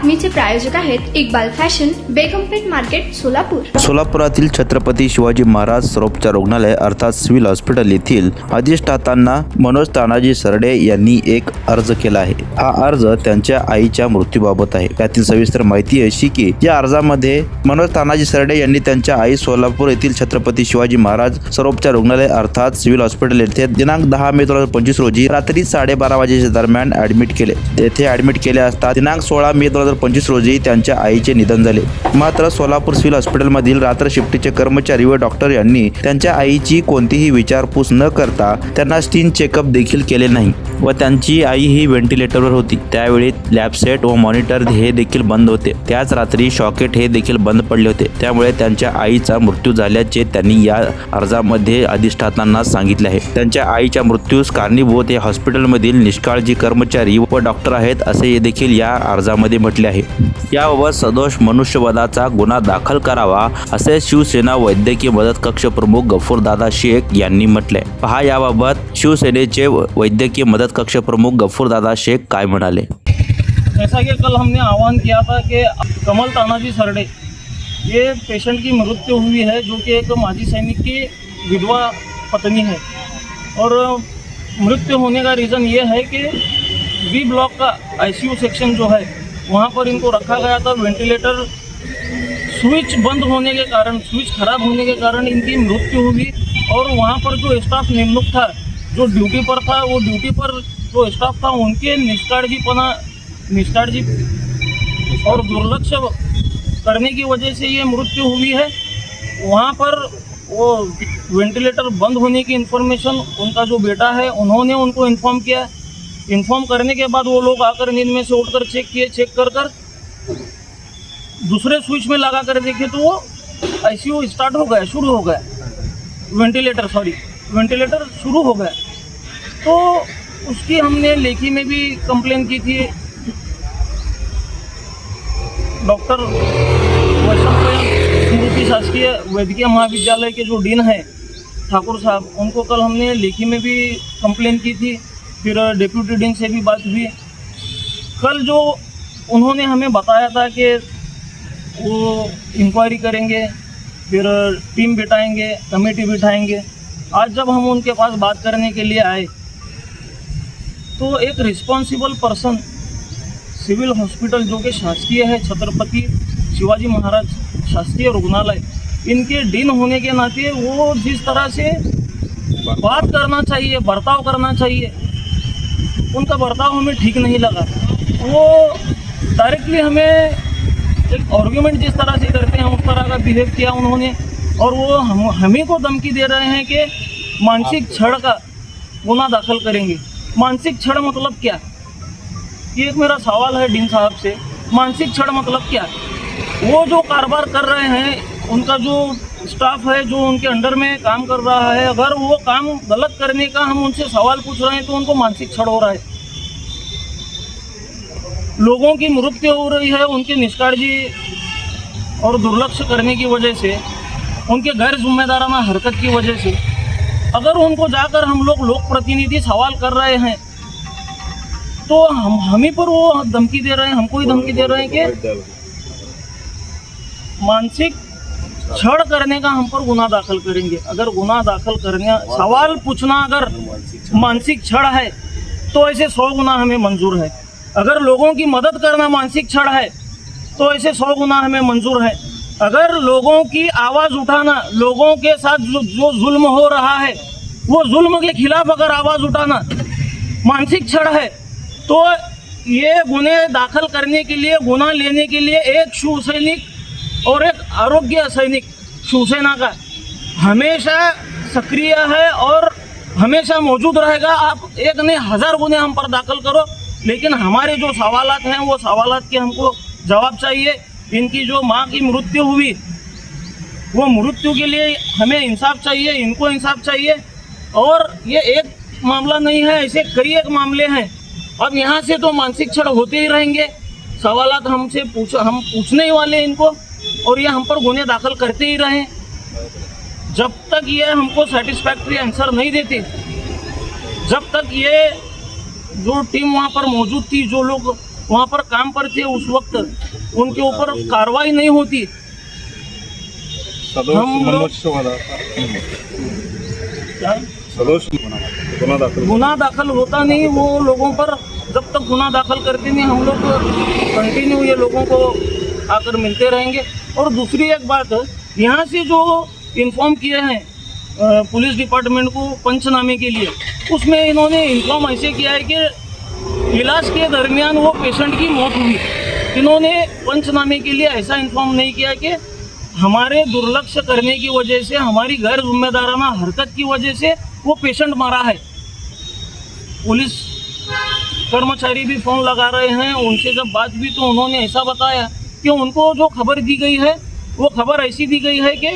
बातमीचे प्रायोजक आहेत Iqbal fashion, बेगमपेठ market, Solapur. सोलापुरातील Chhatrapati Shivaji Maharaj सर्वोपचार रुग्णालय अर्थात सिव्हिल हॉस्पिटल येथील अधिष्ठातांना मनोज तानाजी सरडे यांनी एक अर्ज केला आहे. हा अर्ज त्यांच्या आईच्या मृत्यूबाबत आहे. त्यातील सविस्तर माहिती अशी की या अर्जामध्ये मनोज तानाजी सरडे यांनी त्यांच्या आई सोलापूर येथील छत्रपती शिवाजी महाराज सर्वोपचार रुग्णालय अर्थात सिव्हिल हॉस्पिटल येथे दिनांक 10 मे 2025 रोजी रात्री 12:30 वाजेच्या दरम्यान ऍडमिट केले. तेथे ऍडमिट केले असता दिनांक 16 मे 2025 रोजी त्यांच्या आईचे निधन झाले. मात्र सोलापूर सिव्हिल हॉस्पिटलमधील रात्र शिफ्टचे कर्मचारी व डॉक्टर यांनी त्यांच्या आईची कोणतीही विचारपूस न करता त्यांना स्किन चेकअप देखील केले नाही व त्यांची आई ही व्हेंटिलेटरवर होती. त्यावेळी लॅब सेट व मॉनिटर हे देखील बंद होते. त्याच रात्री शॉकेट हे देखील बंद पडले होते. त्यामुळे त्यांच्या आईचा मृत्यू झाल्याचे त्यांनी या अर्जामध्ये अधिष्ठातांना सांगितले आहे. त्यांच्या आईच्या मृत्यूस कारणीभूत हे हॉस्पिटलमधील निष्काळजी कर्मचारी व डॉक्टर आहेत असे देखील या अर्जामध्ये म्हटले आहे. याबाबत सदोष मनुष्यवधाचा गुन्हा दाखल करावा असे शिवसेना वैद्यकीय मदत कक्ष प्रमुख गफूरदादा शेख यांनी म्हटले. पहा याबाबत शिवसेनेचे वैद्यकीय मदत कक्ष प्रमुख गफूरदादा शेख काय म्हणाले. जैसा कि कल हमने आह्वान किया था कि कमल तानाजी सरडे ये पेशेंट की मृत्यु हुई है, जो कि एक माजी सैनिक की विधवा पत्नी है, और मृत्यु होने का रीज़न ये है कि बी ब्लॉक का आईसीयू सेक्शन जो है वहाँ पर इनको रखा गया था. वेंटिलेटर स्विच बंद होने के कारण, स्विच खराब होने के कारण इनकी मृत्यु हुई. और वहाँ पर जो स्टाफ निम्नुक था, जो ड्यूटी पर था, वो ड्यूटी पर जो स्टाफ था उनके निष्काळजी और दुर्लक्ष करने की वजह से ये मृत्यु हुई है. वहाँ पर वो वेंटिलेटर बंद होने की इन्फॉर्मेशन उनका जो बेटा है उन्होंने उनको इन्फॉर्म किया. इन्फॉर्म करने के बाद वो लोग आकर नींद में से उठकर चेक किए. चेक कर दूसरे स्विच में लगा कर देखे तो वो आईसीयू स्टार्ट हो गया, शुरू हो गया. वेंटिलेटर शुरू हो गया. तो उसकी हमने लेखी में भी कंप्लेन की थी. डॉक्टर स्मृति शासकीय वैद्यकीय महाविद्यालय के जो डीन है ठाकुर साहब, उनको कल हमने लेखी में भी कंप्लेन की थी. फिर डिप्यूटी डीन से भी बात हुई. कल जो उन्होंने हमें बताया था कि वो इंक्वायरी करेंगे, फिर टीम बिठाएंगे, कमेटी बिठाएंगे. आज जब हम उनके पास बात करने के लिए आए तो एक रिस्पॉन्सिबल पर्सन सिविल हॉस्पिटल जो कि शासकीय है, छत्रपति शिवाजी महाराज शासकीय रुग्णालय, इनके डीन होने के नाते वो जिस तरह से बात करना चाहिए, बर्ताव करना चाहिए, उनका बर्ताव हमें ठीक नहीं लगा. वो डायरेक्टली हमें एक आर्ग्यूमेंट जिस तरह से करते हैं उस तरह का बिहेव किया उन्होंने. और वो हमें को धमकी दे रहे हैं कि मानसिक छळ का गुना दाखल करेंगे. मानसिक छळ मतलब क्या? ये एक मेरा सवाल है डीन साहब से. मानसिक छळ मतलब क्या? वो जो कारोबार कर रहे हैं, उनका जो स्टाफ है जो उनके अंडर में काम कर रहा है, अगर वो काम गलत करने का हम उनसे सवाल पूछ रहे हैं तो उनको मानसिक छळ हो रहा है. लोगों की मृत्यु हो रही है उनकी निष्काळजी और दुर्लक्ष्य करने की वजह से, उनके गैर जिम्मेदाराना हरकत की वजह से. अगर उनको जाकर हम लोग प्रतिनिधि सवाल कर रहे हैं तो हम ही पर वो धमकी दे रहे हैं, हमको ही धमकी दे रहे हैं कि मानसिक छळ करने का हम पर गुना दाखल करेंगे. अगर गुना दाखल करने, सवाल पूछना अगर मानसिक छळ है तो ऐसे 100 गुना हमें मंजूर है. अगर लोगों की मदद करना मानसिक छळ है तो ऐसे 100 गुना हमें मंजूर है. अगर लोगों की आवाज़ उठाना, लोगों के साथ जो जुल्म हो रहा है वो जुल्म के खिलाफ अगर आवाज़ उठाना मानसिक छळ है तो ये गुने दाखल करने के लिए, गुना लेने के लिए एक शिवसैनिक और एक आरोग्य सैनिक शिवसेना का हमेशा सक्रिय है और हमेशा मौजूद रहेगा. आप एक नहीं 1000 गुने हम पर दाखल करो, लेकिन हमारे जो सवालात हैं वो सवालात के हमको जवाब चाहिए. इनकी जो माँ की मृत्यु हुई वो मृत्यु के लिए हमें इंसाफ चाहिए, इनको इंसाफ चाहिए. और ये एक मामला नहीं है, ऐसे कई एक मामले हैं. अब यहाँ से तो मानसिक छळ होते ही रहेंगे. सवालात हम पूछने ही वाले इनको, और ये हम पर गुने दाखल करते ही रहें. जब तक ये हमको सेटिस्फैक्ट्री आंसर नहीं देते, जब तक ये जो टीम वहाँ पर मौजूद थी, जो लोग वहाँ पर काम पर थे उस वक्त, उनके ऊपर कार्रवाई नहीं होती। हम लोग गुना दाखिल होता नहीं, वो लोगों पर जब तक गुना दाखिल करते नहीं हम लोग कंटिन्यू ये लोगों को आकर मिलते रहेंगे। और दूसरी एक बात, यहाँ से जो इन्फॉर्म किए हैं पुलिस डिपार्टमेंट को पंचनामे के लिए, उसमें इन्होंने इन्फॉर्म ऐसे किया है कि इलाज के दरमियान वो पेशेंट की मौत हुई। इन्होंने पंचनामे के लिए ऐसा इन्फॉर्म नहीं किया कि हमारे दुर्लक्ष्य करने की वजह से, हमारी गैर जिम्मेदाराना हरकत की वजह से वो पेशेंट मरा है। पुलिस कर्मचारी भी फ़ोन लगा रहे हैं, उनसे जब बात हुई तो उन्होंने ऐसा बताया कि उनको जो खबर दी गई है वो खबर ऐसी दी गई है कि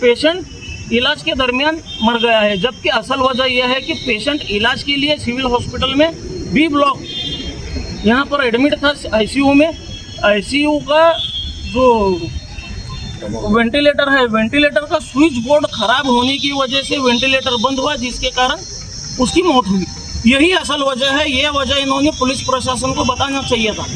पेशेंट इलाज के दरमियान मर गया है, जबकि असल वजह यह है कि पेशेंट इलाज के लिए सिविल हॉस्पिटल में बी ब्लॉक यहाँ पर एडमिट था आईसीयू में। आईसीयू का जो वेंटिलेटर है, वेंटिलेटर का स्विच बोर्ड खराब होने की वजह से वेंटिलेटर बंद हुआ, जिसके कारण उसकी मौत हुई। यही असल वजह है, ये वजह इन्होंने पुलिस प्रशासन को बताना चाहिए था।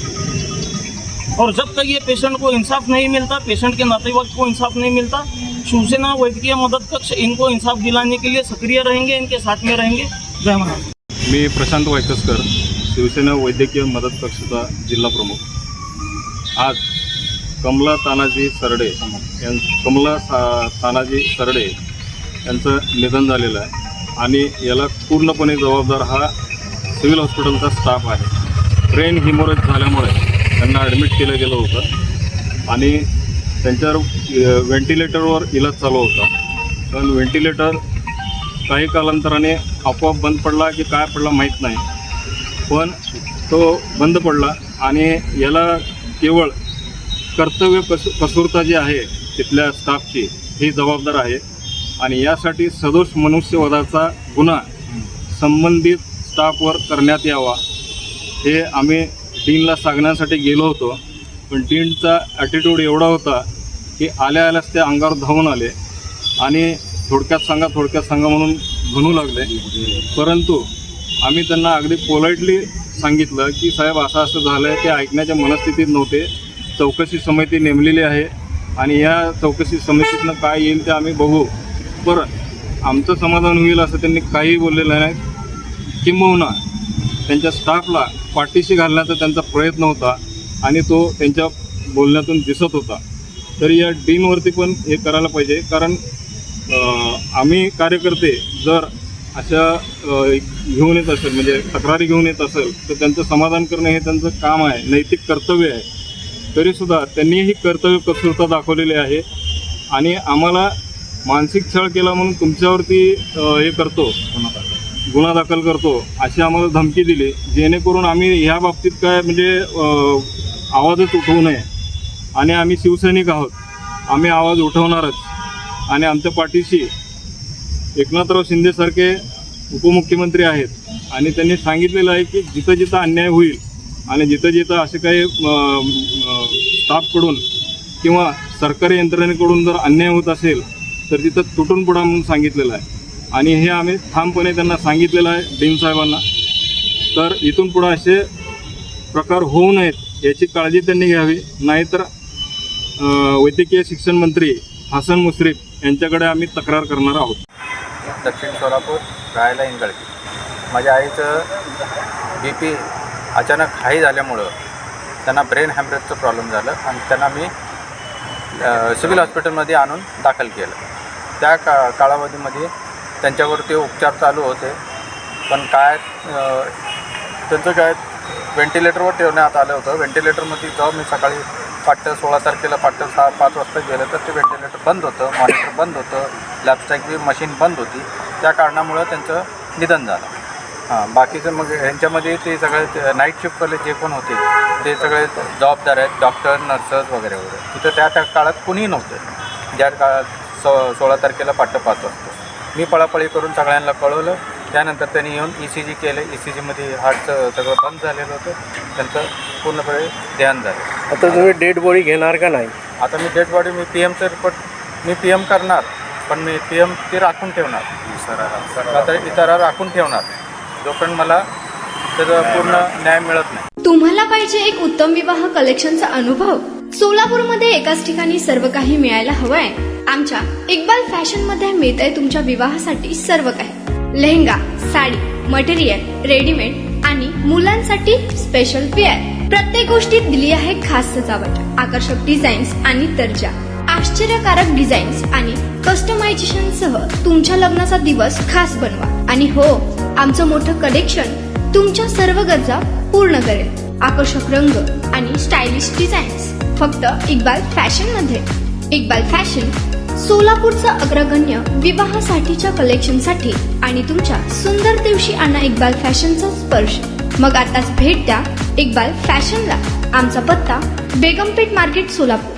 और जब तक ये पेशेंट को इंसाफ नहीं मिलता, पेशेंट के नातेवाईक को इंसाफ नहीं मिलता, शिवसेना वैद्यकीय मदत कक्ष इनको इंसाफ दिलाने के लिए सक्रिय रहेंगे, इनके साथ में रहेंगे। जय महाराज। मी प्रशांत वायकसकर, शिवसेना वैद्यकीय मदत कक्षचा जिल्हा प्रमुख। आज कमला तानाजी सरडे यांचं निधन झालेलं आहे आणि याला पूर्णपणे जबाबदार हा सिव्हिल हॉस्पिटलचा स्टाफ आहे। ब्रेन हिमोरेज झाल्यामुळे त्यांना ॲडमिट केलं गेलं होतं आणि त्यांच्यावर व्हेंटिलेटरवर इलाज चालू होता, पण व्हेंटिलेटर काही कालांतराने आपोआप बंद पडला की काय पडला माहीत नाही, पण तो बंद पडला आणि याला केवळ कर्तव्य कसूरता जी आहे तिथल्या स्टाफची ही जबाबदार आहे आणि यासाठी सदोष मनुष्यवधाचा गुन्हा संबंधित स्टाफवर करण्यात यावा हे आम्ही डीनला सांगण्यासाठी गेलो होतो। पण डीनचा ॲटिट्यूड एवढा होता की आल्याच ते अंगावर धावून आले आणि थोडक्यात सांगा म्हणून म्हणू लागले। परंतु आम्ही त्यांना अगदी पोलाइटली सांगितलं की साहेब असं झालं आहे, ते ऐकण्याच्या मनस्थितीत नव्हते। चौकशी समिती नेमलेली आहे आणि या चौकशी समितीतनं काय येईल ते आम्ही बघू, पण आमचं समाधान होईल असं त्यांनी काही बोललेलं नाही। किंबहुना त्यांच्या स्टाफला पाठीशी घालण्याचा त्यांचा प्रयत्न होता आणि तो त्यांच्या बोलण्यातून दिसत होता। तरी या डीनवरती पण हे करायला पाहिजे, कारण आम्ही कार्यकर्ते जर अशा घेऊन येत असेल, म्हणजे तक्रारी घेऊन येत असेल, तर त्यांचं समाधान करणं हे त्यांचं काम आहे, नैतिक कर्तव्य आहे। तरीसुद्धा त्यांनी ही कर्तव्य कसूरता दाखवलेली आहे आणि आम्हाला मानसिक छळ केला म्हणून तुमच्यावरती हे करतो, गुन्हा दाखल करतो अशी आम्हाला धमकी दिली, जेणेकरून आम्ही ह्या बाबतीत काय म्हणजे आवाजच उठवू नये आणि आम्ही शिवसैनिक आहोत, आम्ही आवाज उठवणारच आणि आमच्या पाठीशी एकनाथराव शिंदेसारखे उपमुख्यमंत्री आहेत आणि त्यांनी सांगितलेलं आहे की जिथं जिथं अन्याय होईल आणि जिथं जिथं असे काही स्टाफकडून किंवा सरकारी यंत्रणेकडून जर अन्याय होत असेल तर तिथं तुटून पडा म्हणून सांगितलेलं आहे आणि हे आम्ही ठामपणे त्यांना सांगितलेलं आहे डीन साहेबांना। तर इथून पुढं असे प्रकार होऊ नयेत याची काळजी त्यांनी घ्यावी, नाहीतर वैद्यकीय शिक्षण मंत्री हसन मुश्रीफ यांच्याकडे आम्ही तक्रार करणार आहोत। दक्षिण सोलापूर, राहायला इंगळकी। माझ्या आईचं BP अचानक हाई झाल्यामुळं त्यांना ब्रेन हॅमरेजचं प्रॉब्लेम झालं आणि त्यांना मी सिव्हिल हॉस्पिटलमध्ये आणून दाखल केलं। त्या कालावधीमध्ये त्यांच्यावरती उपचार चालू होते, पण त्यांचं काय व्हेंटिलेटरवर ठेवण्यात आलं होतं। व्हेंटिलेटरमध्ये जेव्हा मी सकाळी 16 तारखेला 5 वाजता गेलं तर ते व्हेंटिलेटर बंद होतं, मॉनिटर बंद होतं, लॅबस्टॅक मशीन बंद होती, त्या कारणामुळं त्यांचं निधन झालं। बाकीचं मग ह्यांच्यामध्ये ते सगळे नाईट शिफ्टवाले जे कोण होते ते सगळे जबाबदार आहेत, डॉक्टर, नर्सेस वगैरे वगैरे। तिथं त्या काळात कुणीही नव्हतं, ज्या काळात 16 तारखेला 5 वाजता मी पळापळी करून सगळ्यांना कळवलं। त्यानंतर त्यांनी येऊन ECG केले, ECGमध्ये हार्टचं सगळं बंद झालेलं होतं, त्यांचं पूर्णपणे ध्यान झालं। आता तुम्ही डेड बॉडी घेणार का नाही? आता मी डेड बॉडी PMचं रिपोर्ट मी PM करणार, पण मी PM ते राखून ठेवणार, आता इतरा राखून ठेवणार जोपर्यंत मला त्याचा पूर्ण न्याय मिळत नाही। तुम्हाला पाहिजे एक उत्तम विवाह कलेक्शनचा अनुभव? सोलापूरमध्ये एकाच ठिकाणी सर्व काही मिळायला हवंय? आमच्या इक्बाल फॅशन मध्ये मिळतंय तुमच्या विवाहासाठी सर्व काही. लेहंगा, साडी, मटेरियल, रेडीमेड आणि मुलांसाठी स्पेशल वेअर. प्रत्येक गोष्टीत दिली आहे खास सजावट, आकर्षक डिझाईन्स आणि दर्जा, आश्चर्यकारक डिझाईन्स आणि कस्टमायझेशन सह तुमच्या लग्नाचा दिवस खास बनवा. आणि हो, आमचं मोठं कलेक्शन तुमच्या सर्व गरजा पूर्ण करेल. आकर्षक रंग आणि स्टायलिश डिझाईन्स फक्त इक्बाल फॅशन मध्ये. इक्बाल फॅशन सोलापूरचा अग्रगण्य विवाहासाठीच्या कलेक्शनसाठी आणि तुमच्या सुंदर दिवशी आणा इक्बाल फॅशनचा स्पर्श. मग आताच भेट द्या इक्बाल फॅशनला. आमचा पत्ता बेगमपेठ मार्केट, सोलापूर.